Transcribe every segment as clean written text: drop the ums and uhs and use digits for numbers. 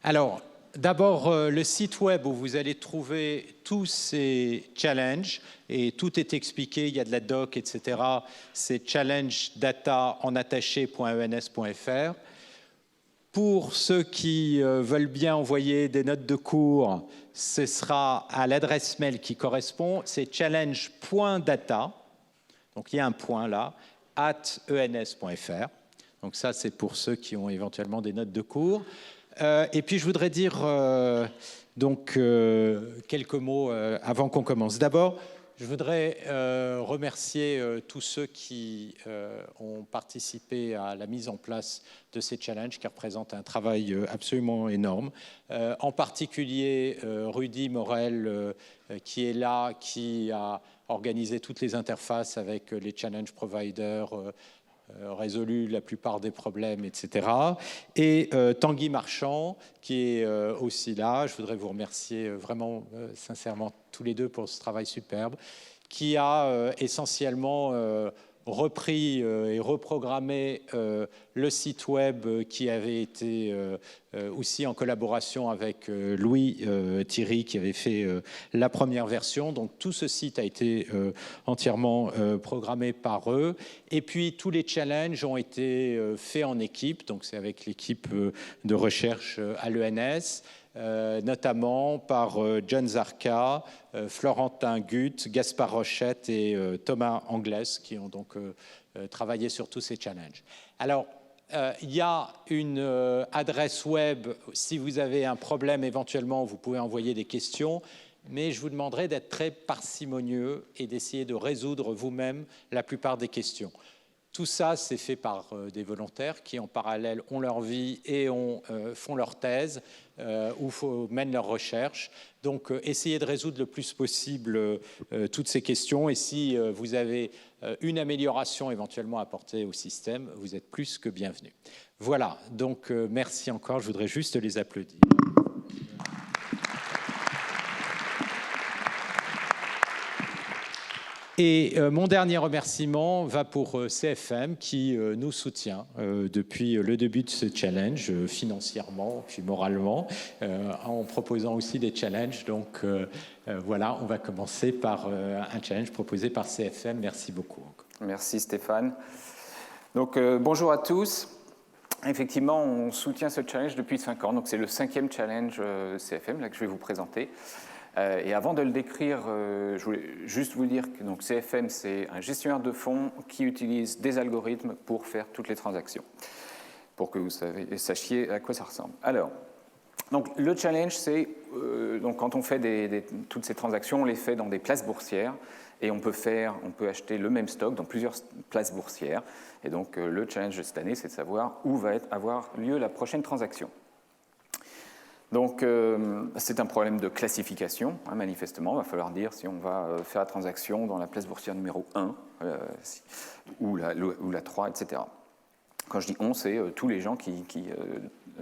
Alors, d'abord, le site web où vous allez trouver tous ces challenges, et tout est expliqué, il y a de la doc, etc. C'est challengedataattaché.ens.fr. Pour ceux qui veulent bien envoyer des notes de cours, ce sera à l'adresse mail qui correspond, c'est challenge.data, donc il y a un point là, @ens.fr. Donc ça, c'est pour ceux qui ont éventuellement des notes de cours. Et puis, je voudrais dire quelques mots avant qu'on commence. D'abord, je voudrais remercier tous ceux qui ont participé à la mise en place de ces challenges qui représentent un travail absolument énorme. En particulier, Rudy Morel, qui est là, qui a organisé toutes les interfaces avec les challenge providers, résolu la plupart des problèmes, etc. Et Tanguy Marchand, qui est aussi là. Je voudrais vous remercier vraiment sincèrement tous les deux pour ce travail superbe, qui a essentiellement repris et reprogrammé le site web qui avait été aussi en collaboration avec Louis Thierry qui avait fait la première version. Donc tout ce site a été entièrement programmé par eux. Et puis tous les challenges ont été faits en équipe. Donc c'est avec l'équipe de recherche à l'ENS. Notamment par John Zarka, Florentin Guth, Gaspard Rochette et Thomas Anglès, qui ont donc travaillé sur tous ces challenges. Alors, il y a une adresse web. Si vous avez un problème, éventuellement, vous pouvez envoyer des questions. Mais je vous demanderai d'être très parcimonieux et d'essayer de résoudre vous-même la plupart des questions. Tout ça, c'est fait par des volontaires qui, en parallèle, ont leur vie et font leur thèse ou mènent leurs recherches. Donc, essayez de résoudre le plus possible toutes ces questions. Et si vous avez une amélioration éventuellement apportée au système, vous êtes plus que bienvenus. Voilà, donc merci encore. Je voudrais juste les applaudir. Et mon dernier remerciement va pour CFM qui nous soutient depuis le début de ce challenge, financièrement puis moralement, en proposant aussi des challenges. Donc voilà, on va commencer par un challenge proposé par CFM. Merci beaucoup. Merci Stéphane. Donc bonjour à tous. Effectivement, on soutient ce challenge depuis 5 ans. Donc c'est le 5e challenge CFM là, que je vais vous présenter. Et avant de le décrire, je voulais juste vous dire que donc, CFM, c'est un gestionnaire de fonds qui utilise des algorithmes pour faire toutes les transactions, pour que vous sachiez à quoi ça ressemble. Alors, donc, le challenge, c'est donc, quand on fait toutes ces transactions, on les fait dans des places boursières et on peut acheter le même stock dans plusieurs places boursières. Et donc, le challenge de cette année, c'est de savoir où va avoir lieu la prochaine transaction. Donc, c'est un problème de classification, hein, manifestement. Il va falloir dire si on va faire la transaction dans la place boursière numéro 1 ou la 3, etc. Quand je dis on, c'est tous les gens qui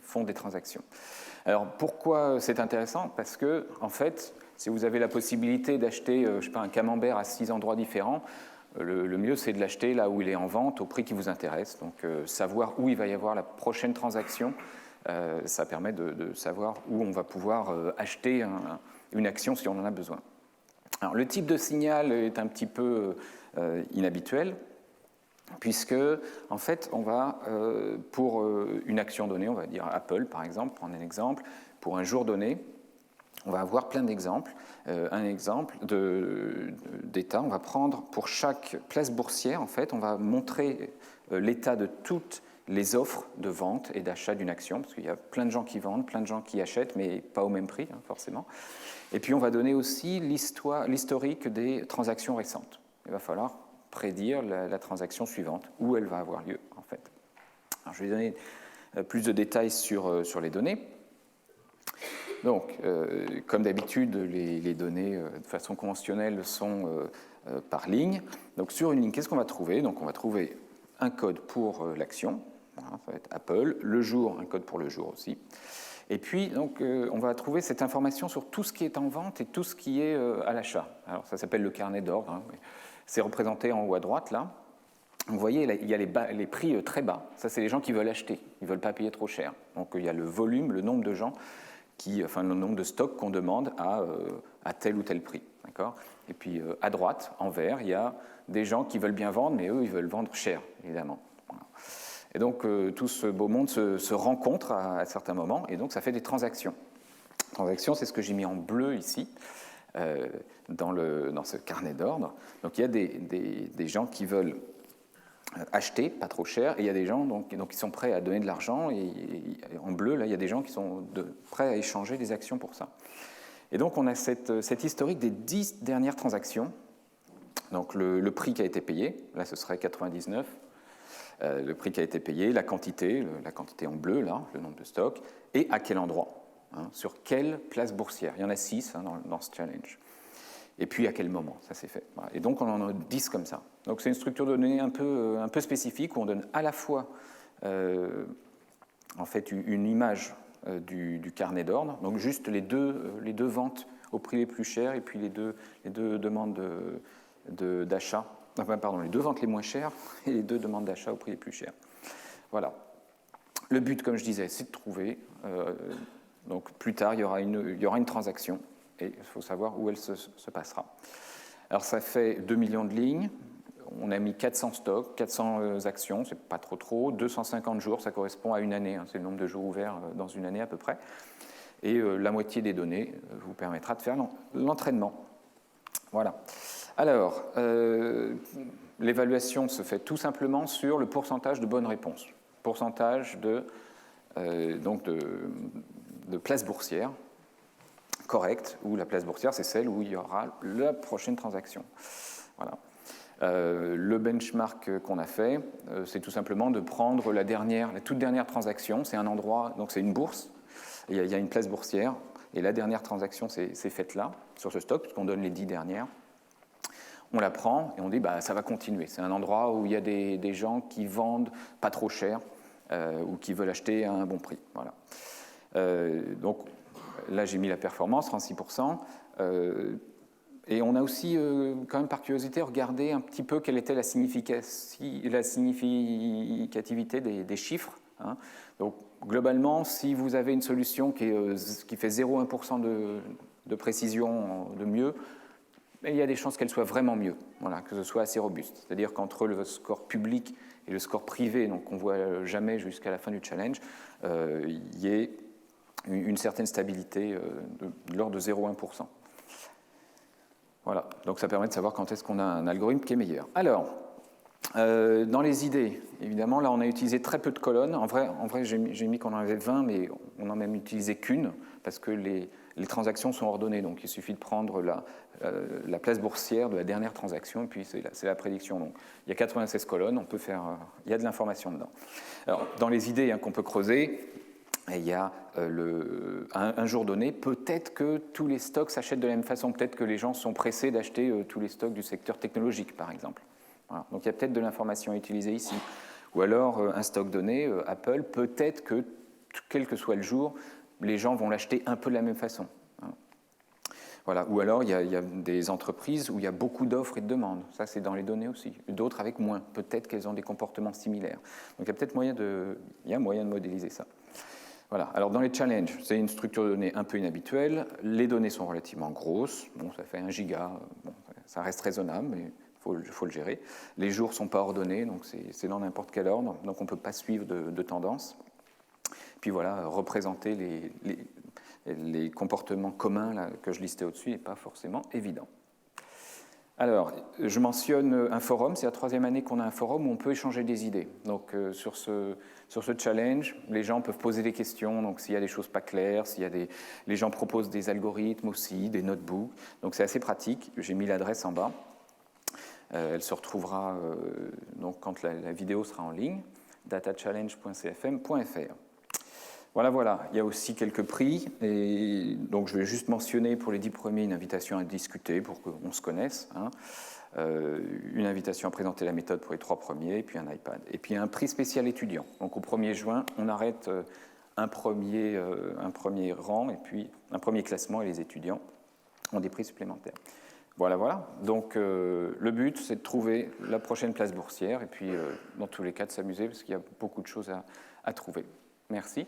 font des transactions. Alors, pourquoi c'est intéressant? Parce que, en fait, si vous avez la possibilité d'acheter, je sais pas, un camembert à 6 endroits différents, le mieux, c'est de l'acheter là où il est en vente, au prix qui vous intéresse. Donc, savoir où il va y avoir la prochaine transaction, ça permet de savoir où on va pouvoir acheter une action si on en a besoin. Alors, le type de signal est un petit peu inhabituel, puisque, en fait, on va, pour une action donnée, on va dire Apple, par exemple, prendre un exemple, pour un jour donné, on va avoir plein d'exemples. Un exemple d'état, on va prendre pour chaque place boursière, en fait, on va montrer l'état de toutes les offres de vente et d'achat d'une action, parce qu'il y a plein de gens qui vendent, plein de gens qui achètent, mais pas au même prix, hein, forcément. Et puis, on va donner aussi l'historique des transactions récentes. Il va falloir prédire la transaction suivante, où elle va avoir lieu, en fait. Alors, je vais donner plus de détails sur les données. Donc, comme d'habitude, les données, de façon conventionnelle, sont par ligne. Donc, sur une ligne, qu'est-ce qu'on va trouver? Donc, on va trouver un code pour l'action, voilà, ça va être Apple, le jour, un code pour le jour aussi. Et puis, donc, on va trouver cette information sur tout ce qui est en vente et tout ce qui est à l'achat. Alors, ça s'appelle le carnet d'ordre, hein. C'est représenté en haut à droite, là. Vous voyez, là, il y a les prix très bas. Ça, c'est les gens qui veulent acheter. Ils ne veulent pas payer trop cher. Donc, il y a le volume, le nombre de gens, le nombre de stocks qu'on demande à tel ou tel prix. Et puis, à droite, en vert, il y a des gens qui veulent bien vendre, mais eux, ils veulent vendre cher, évidemment. Voilà. Et donc, tout ce beau monde se rencontre à certains moments, et donc ça fait des transactions. Transactions, c'est ce que j'ai mis en bleu ici, dans ce carnet d'ordre. Donc, il y a des gens qui veulent acheter, pas trop cher, et il y a des gens qui sont prêts à donner de l'argent, et en bleu, là, il y a des gens qui sont prêts à échanger des actions pour ça. Et donc, on a cette historique des 10 dernières transactions. Donc, le prix qui a été payé, là, ce serait 99. Le prix qui a été payé, la quantité en bleu, là, le nombre de stocks, et à quel endroit, sur quelle place boursière. Il y en a 6 dans ce challenge. Et puis à quel moment, ça s'est fait. Voilà. Et donc on en a 10 comme ça. Donc c'est une structure de données un peu spécifique où on donne à la fois en fait une image du carnet d'ordre, donc juste les deux ventes au prix les plus chers et puis les deux demandes d'achat. Enfin, pardon, les 2 ventes les moins chères et les 2 demandes d'achat au prix les plus chers. Voilà. Le but, comme je disais, c'est de trouver. Donc plus tard, il y aura une transaction et il faut savoir où elle se passera. Alors ça fait 2 millions de lignes. On a mis 400 stocks, 400 actions, c'est pas trop. 250 jours, ça correspond à une année. C'est le nombre de jours ouverts dans une année à peu près. Et la moitié des données vous permettra de faire l'entraînement. Voilà. Alors, l'évaluation se fait tout simplement sur le pourcentage de bonnes réponses, pourcentage de place boursière correcte, où la place boursière, c'est celle où il y aura la prochaine transaction. Voilà. Le benchmark qu'on a fait, c'est tout simplement de prendre la toute dernière transaction, c'est un endroit, donc c'est une bourse, il y a une place boursière, et la dernière transaction, c'est faite là, sur ce stock, puisqu'on donne les 10 dernières. On la prend et on dit ça va continuer. C'est un endroit où il y a des gens qui vendent pas trop cher ou qui veulent acheter à un bon prix. Voilà. Donc là, j'ai mis la performance, 36%. Et on a aussi, quand même par curiosité, regardé un petit peu quelle était la significativité des chiffres. Donc globalement, si vous avez une solution qui fait 0,1% de précision de mieux, il y a des chances qu'elle soit vraiment mieux, voilà, que ce soit assez robuste. C'est-à-dire qu'entre le score public et le score privé, donc on ne voit jamais jusqu'à la fin du challenge, il y ait une certaine stabilité de l'ordre de 0,1%. Voilà, donc ça permet de savoir quand est-ce qu'on a un algorithme qui est meilleur. Alors, dans les idées, évidemment, là on a utilisé très peu de colonnes. En vrai j'ai mis qu'on en avait 20, mais on n'en a même utilisé qu'une, parce que les transactions sont ordonnées, donc il suffit de prendre la place boursière de la dernière transaction, et puis c'est la prédiction. Donc, il y a 96 colonnes, il y a de l'information dedans. Alors, dans les idées qu'on peut creuser, il y a un jour donné, peut-être que tous les stocks s'achètent de la même façon, peut-être que les gens sont pressés d'acheter tous les stocks du secteur technologique, par exemple. Voilà. Donc il y a peut-être de l'information à utiliser ici. Ou alors un stock donné, Apple, peut-être que, quel que soit le jour, les gens vont l'acheter un peu de la même façon. Voilà. Ou alors il y a des entreprises où il y a beaucoup d'offres et de demandes. Ça, c'est dans les données aussi. D'autres avec moins. Peut-être qu'elles ont des comportements similaires. Donc il y a peut-être moyen de modéliser ça. Voilà. Alors dans les challenges, c'est une structure de données un peu inhabituelle. Les données sont relativement grosses. Bon, ça fait 1 giga. Bon, ça reste raisonnable, mais il faut le gérer. Les jours ne sont pas ordonnés, donc c'est dans n'importe quel ordre. Donc on ne peut pas suivre de tendance. Puis voilà, représenter les comportements communs là, que je listais au-dessus n'est pas forcément évident. Alors, je mentionne un forum, c'est la 3e année qu'on a un forum où on peut échanger des idées. Donc sur ce challenge, les gens peuvent poser des questions, donc s'il y a des choses pas claires, les gens proposent des algorithmes aussi, des notebooks, donc c'est assez pratique. J'ai mis l'adresse en bas. Elle se retrouvera donc quand la vidéo sera en ligne, datachallenge.cfm.fr. Voilà, il y a aussi quelques prix, et donc je vais juste mentionner pour les 10 premiers une invitation à discuter pour qu'on se connaisse, une invitation à présenter la méthode pour les 3 premiers, et puis un iPad. Et puis un prix spécial étudiant. Donc au 1er juin, on arrête un premier rang, et puis un premier classement, et les étudiants ont des prix supplémentaires. Voilà, voilà. Donc, le but, c'est de trouver la prochaine place boursière et puis, dans tous les cas, de s'amuser parce qu'il y a beaucoup de choses à trouver. Merci.